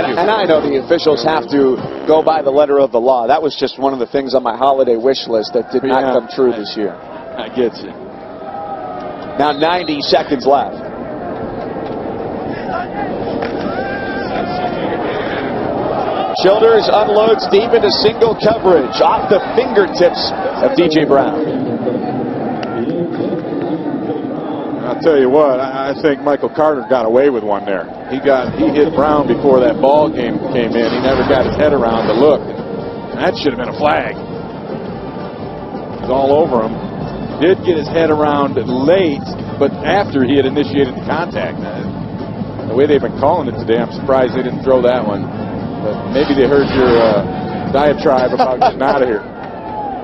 And I know the officials have to go by the letter of the law. That was just one of the things on my holiday wish list that did not come true this year. I get you. Now 90 seconds left. Childers unloads deep into single coverage off the fingertips of DJ Brown. I'll tell you what, I think Michael Carter got away with one there. He hit Brown before that ball game came in. He never got his head around to look. That should have been a flag. It was all over him. Did get his head around late, but after he had initiated the contact. The way they've been calling it today, I'm surprised they didn't throw that one. But maybe they heard your diatribe about getting out of here.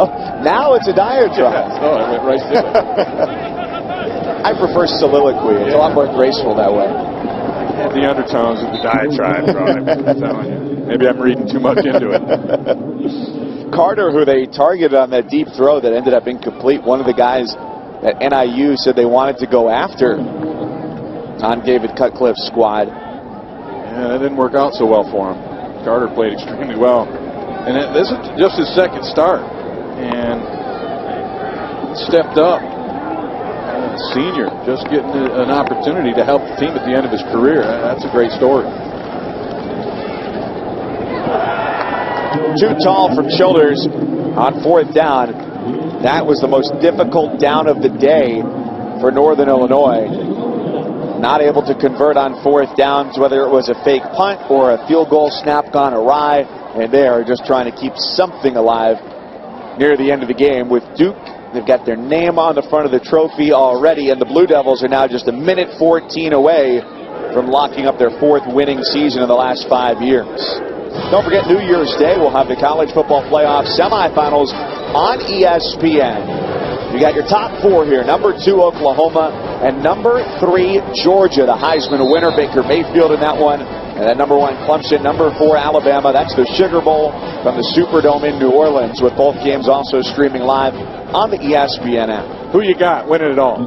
Oh, now it's a diatribe. Yeah, so I went right to it. I prefer soliloquy. It's a lot more graceful that way. The undertones of the diatribe, I'm telling you. Maybe I'm reading too much into it. Carter, who they targeted on that deep throw that ended up incomplete, one of the guys that NIU said they wanted to go after on David Cutcliffe's squad. Yeah, that didn't work out so well for him. Carter played extremely well. And this is just his second start. And stepped up. Senior, just getting an opportunity to help the team at the end of his career. That's a great story. Too tall from Childers on fourth down. That was the most difficult down of the day for Northern Illinois. Not able to convert on fourth downs, whether it was a fake punt or a field goal snap gone awry. And they are just trying to keep something alive near the end of the game with Duke. They've got their name on the front of the trophy already, and the Blue Devils are now just a minute 14 away from locking up their fourth winning season in the last 5 years. Don't forget, New Year's Day, we'll have the college football playoff semifinals on ESPN. You got your top four here. Number 2, Oklahoma, and number 3, Georgia, the Heisman winner, Baker Mayfield in that one. And then number 1, Clemson. Number 4, Alabama. That's the Sugar Bowl from the Superdome in New Orleans, with both games also streaming live on the ESPN app. Who you got winning it all?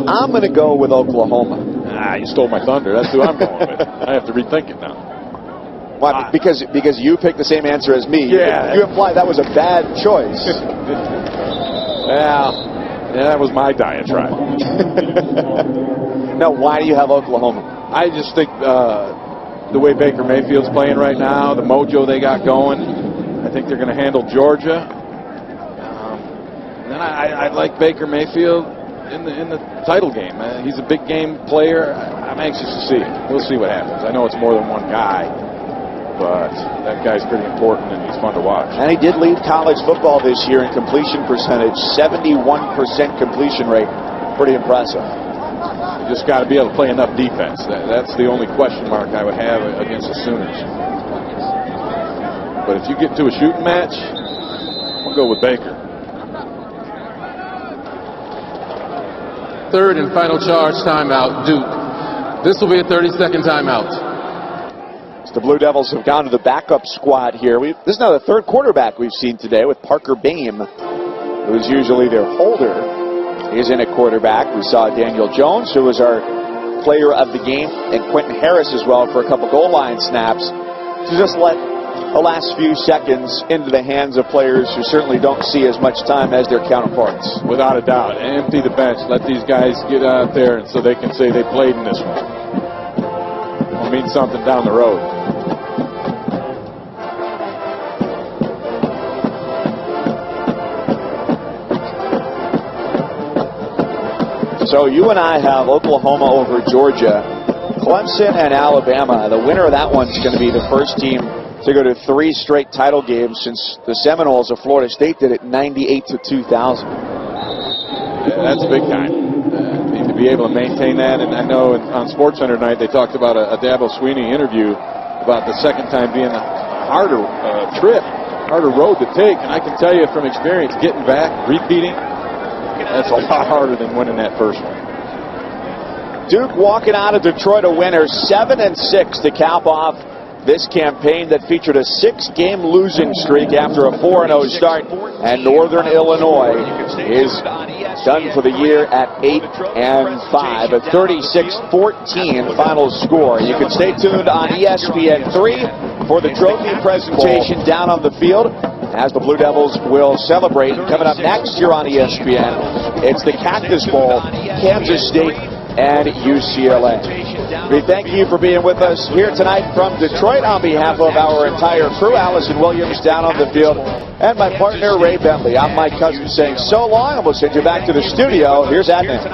I'm going to go with Oklahoma. You stole my thunder. That's who I'm going with. I have to rethink it now. Why? Because you picked the same answer as me. Yeah. You implied that was a bad choice. Yeah, that was my diatribe. Now, why do you have Oklahoma? I just think the way Baker Mayfield's playing right now, the mojo they got going, I think they're going to handle Georgia. And I like Baker Mayfield in the title game. He's a big game player. I'm anxious to see it. We'll see what happens. I know it's more than one guy, but that guy's pretty important and he's fun to watch. And he did lead college football this year in completion percentage, 71% completion rate. Pretty impressive. You just got to be able to play enough defense. That's the only question mark I would have against the Sooners. But if you get to a shooting match, we'll go with Baker. Third and final charge timeout, Duke. This will be a 30-second timeout. The Blue Devils have gone to the backup squad here. This is now the third quarterback we've seen today with Parker Boehm, who's usually their holder. He's in at quarterback. We saw Daniel Jones, who was our player of the game, and Quentin Harris as well for a couple goal line snaps, to just let the last few seconds into the hands of players who certainly don't see as much time as their counterparts. Without a doubt. Empty the bench. Let these guys get out there and so they can say they played in this one. It'll mean something down the road. So you and I have Oklahoma over Georgia, Clemson and Alabama. The winner of that one's going to be the first team to go to 3 straight title games since the Seminoles of Florida State did it 98 to 2000. That's big time. Need to be able to maintain that. And I know on SportsCenter tonight they talked about a Dabo Swinney interview about the second time being a harder trip, harder road to take. And I can tell you from experience, getting back, repeating, that's a lot harder than winning that first one. Duke walking out of Detroit a winner, 7-6 to cap off this campaign that featured a 6-game losing streak after a 4-0 start, and Northern Illinois is done for the year at 8-5, a 36-14 final score. You can stay tuned on ESPN3 for the trophy presentation down on the field as the Blue Devils will celebrate. Coming up next here on ESPN, it's the Cactus Bowl, Kansas State and UCLA. We thank you for being with us here tonight from Detroit. On behalf of our entire crew, Allison Williams down on the field, and my partner Ray Bentley. I'm Mike Cousins saying so long, and we'll send you back to the studio. Here's Adnan.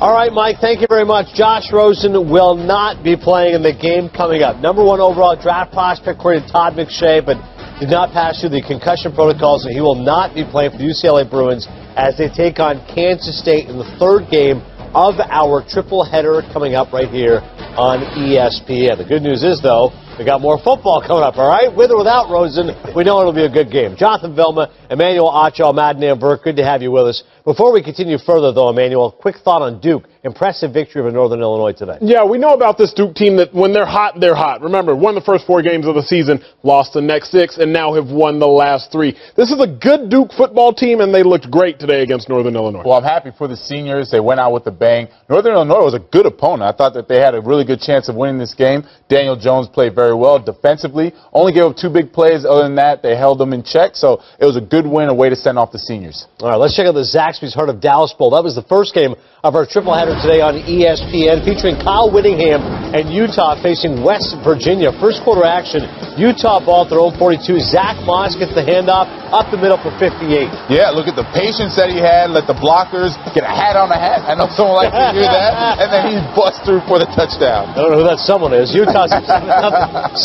All right, Mike, thank you very much. Josh Rosen will not be playing in the game coming up. #1 overall draft prospect according to Todd McShay, but did not pass through the concussion protocols, and he will not be playing for the UCLA Bruins as they take on Kansas State in the third game of our triple header coming up right here on ESPN. The good news is, though, we got more football coming up, all right? With or without Rosen, we know it'll be a good game. Jonathan Vilma, Emmanuel Acho, Madden Burke, good to have you with us. Before we continue further, though, Emmanuel, quick thought on Duke. Impressive victory over Northern Illinois today. Yeah, we know about this Duke team that when they're hot, they're hot. Remember, won the first 4 games of the season, lost the next 6, and now have won the last 3. This is a good Duke football team, and they looked great today against Northern Illinois. Well, I'm happy for the seniors. They went out with a bang. Northern Illinois was a good opponent. I thought that they had a really good chance of winning this game. Daniel Jones played very well defensively. Only gave up 2 big plays. Other than that, they held them in check. So it was a good win, a way to send off the seniors. All right, let's check out the Zaxby's Heart of Dallas Bowl. That was the first game of our triple header today on ESPN, featuring Kyle Whittingham and Utah facing West Virginia. First quarter action, Utah ball at their own 42. Zach Moss gets the handoff up the middle for 58. Yeah, look at the patience that he had. Let the blockers get a hat on a hat. I know someone likes to hear that. And then he busts through for the touchdown. I don't know who that someone is. Utah's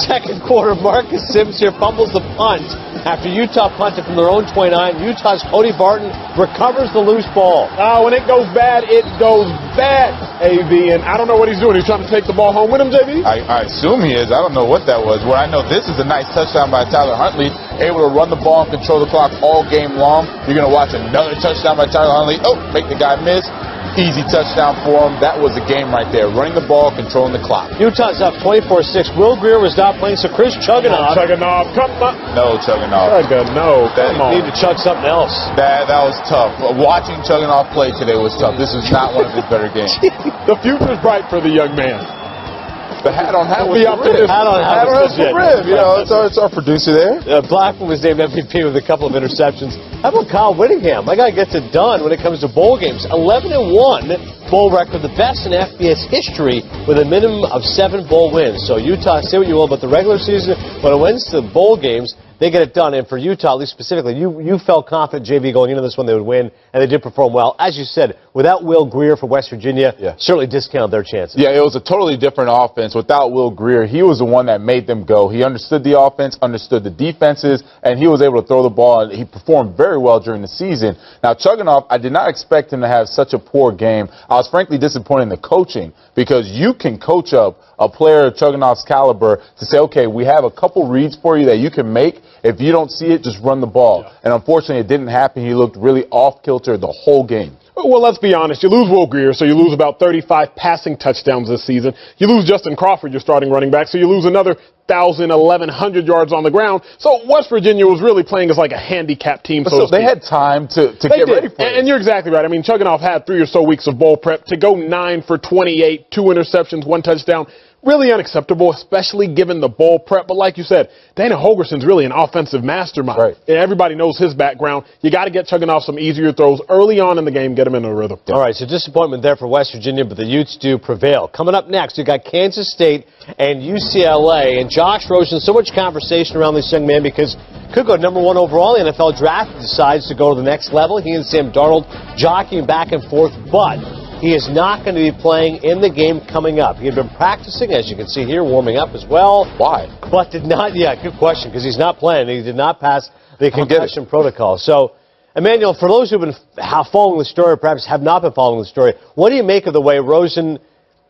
second quarter. Marcus Sims here fumbles the punt after Utah punted from their own 29. Utah's Cody Barton recovers the loose ball. When it goes bad, it goes bad, A.V. And I don't know what he's doing. He's trying to take the ball home with him, J.V.? I assume he is. I don't know what that was. What I know, this is a nice touchdown by Tyler Huntley, able to run the ball and control the clock all game long. You're going to watch another touchdown by Tyler Huntley. Oh, make the guy miss. Easy touchdown for him. That was the game right there. Running the ball, controlling the clock. Utah's up 24-6. Will Greer was not playing, so Chris Chugganoff. Chugganoff, come on. No, Chugganoff. Chugganoff, come on. Need to chug something else. That was tough. Watching Chugganoff play today was tough. This is not one of his better games. The future's bright for the young man. The hat on hat was Be up to this. Hat on hat was the rib. You know, it's our producer there. Blackman was named MVP with a couple of interceptions. How about Kyle Whittingham? My guy gets it done when it comes to bowl games. 11-1 bowl record, the best in FBS history, with a minimum of 7 bowl wins. So Utah, say what you will, but the regular season, when it wins to bowl games, they get it done. And for Utah, at least specifically, you felt confident, JV, going into this one they would win, and they did perform well. As you said, without Will Greer for West Virginia, certainly discounted their chances. Yeah, it was a totally different offense. Without Will Greer, he was the one that made them go. He understood the offense, understood the defenses, and he was able to throw the ball, and he performed very well during the season. Now, Chugganoff, I did not expect him to have such a poor game. I was frankly disappointed in the coaching, because you can coach up a player of Chugganoff's caliber to say, okay, we have a couple reads for you that you can make. If you don't see it, just run the ball. And unfortunately, it didn't happen. He looked really off-kilter the whole game. Well, let's be honest. You lose Will Greer, so you lose about 35 passing touchdowns this season. You lose Justin Crawford, your starting running back, so you lose another 1,000, 1,100 yards on the ground. So West Virginia was really playing as like a handicap team. So they had time to get ready for it. And you're exactly right. I mean, Chugganoff had 3 or so weeks of bowl prep. To go 9 for 28, 2 interceptions, 1 touchdown. Really unacceptable, especially given the bowl prep. But like you said, Dana Holgerson's really an offensive mastermind. Right. And everybody knows his background. You got to get Chugganoff some easier throws early on in the game, get him in a rhythm. All right, so disappointment there for West Virginia, but the Utes do prevail. Coming up next, we've got Kansas State and UCLA. And Josh Rosen, so much conversation around this young man because could go #1 overall in the NFL draft, decides to go to the next level. He and Sam Darnold jockeying back and forth, but he is not going to be playing in the game coming up. He had been practicing, as you can see here, warming up as well. Why? But did not, good question, because he's not playing. He did not pass the concussion protocol. So, Emmanuel, for those who've been following the story, or perhaps have not been following the story, what do you make of the way Rosen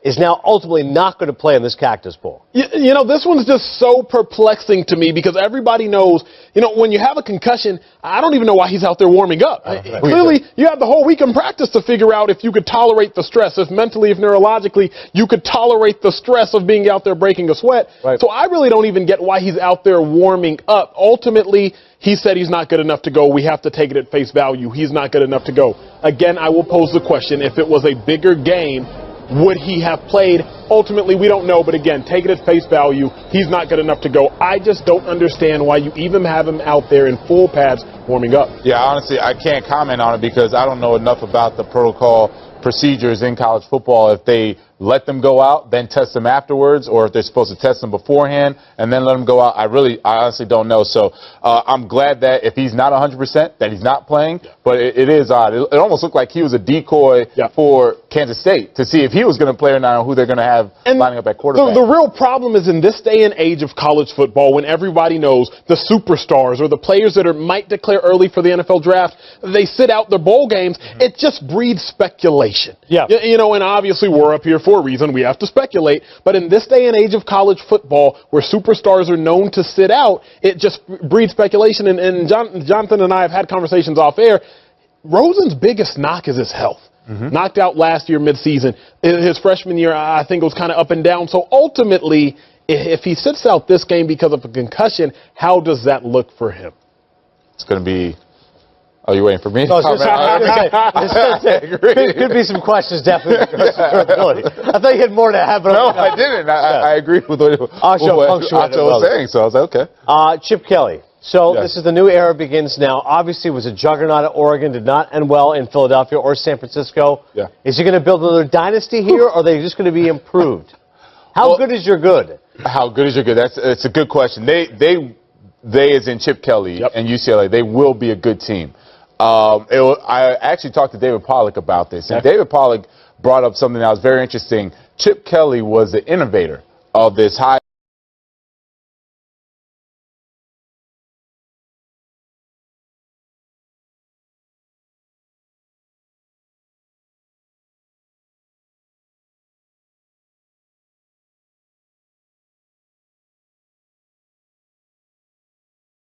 is now ultimately not going to play in this Cactus Bowl? You know, this one's just so perplexing to me because everybody knows, you know, when you have a concussion, I don't even know why he's out there warming up. Clearly, you have the whole week in practice to figure out if you could tolerate the stress, if mentally, if neurologically, you could tolerate the stress of being out there breaking a sweat. Right. So I really don't even get why he's out there warming up. Ultimately, he said he's not good enough to go. We have to take it at face value. He's not good enough to go. Again, I will pose the question, if it was a bigger game, would he have played? Ultimately, we don't know. But again, take it at face value. He's not good enough to go. I just don't understand why you even have him out there in full pads warming up. Yeah, honestly, I can't comment on it because I don't know enough about the protocol procedures in college football. If they let them go out, then test them afterwards, or if they're supposed to test them beforehand and then let them go out. I honestly don't know. So I'm glad that if he's not 100%, that he's not playing. But it is odd. It almost looked like he was a decoy for Kansas State to see if he was going to play or not, or who they're going to have lining up at quarterback. The real problem is in this day and age of college football, when everybody knows the superstars or the players that might declare early for the NFL draft, they sit out their bowl games. It just breeds speculation. Yeah. You know, and obviously we're up here for a reason. We have to speculate. But in this day and age of college football, where superstars are known to sit out, it just breeds speculation. And Jonathan and I have had conversations off air. Rosen's biggest knock is his health. Knocked out last year midseason. His freshman year, I think it was kind of up and down. So ultimately, if he sits out this game because of a concussion, how does that look for him? It's going to be... Oh, you waiting for me? No, could be some questions, definitely. I thought you had more to have. No, I didn't. I agree with what Acho was saying, so I was like, okay. Chip Kelly. So this is the new era begins now. Obviously, it was a juggernaut at Oregon, did not end well in Philadelphia or San Francisco. Yeah. Is he going to build another dynasty here, or are they just going to be improved? How good is your good? How good is your good? It's a good question. They as in Chip Kelly and UCLA, they will be a good team. I actually talked to David Pollack about this, and David Pollack brought up something that was very interesting. Chip Kelly was the innovator of this high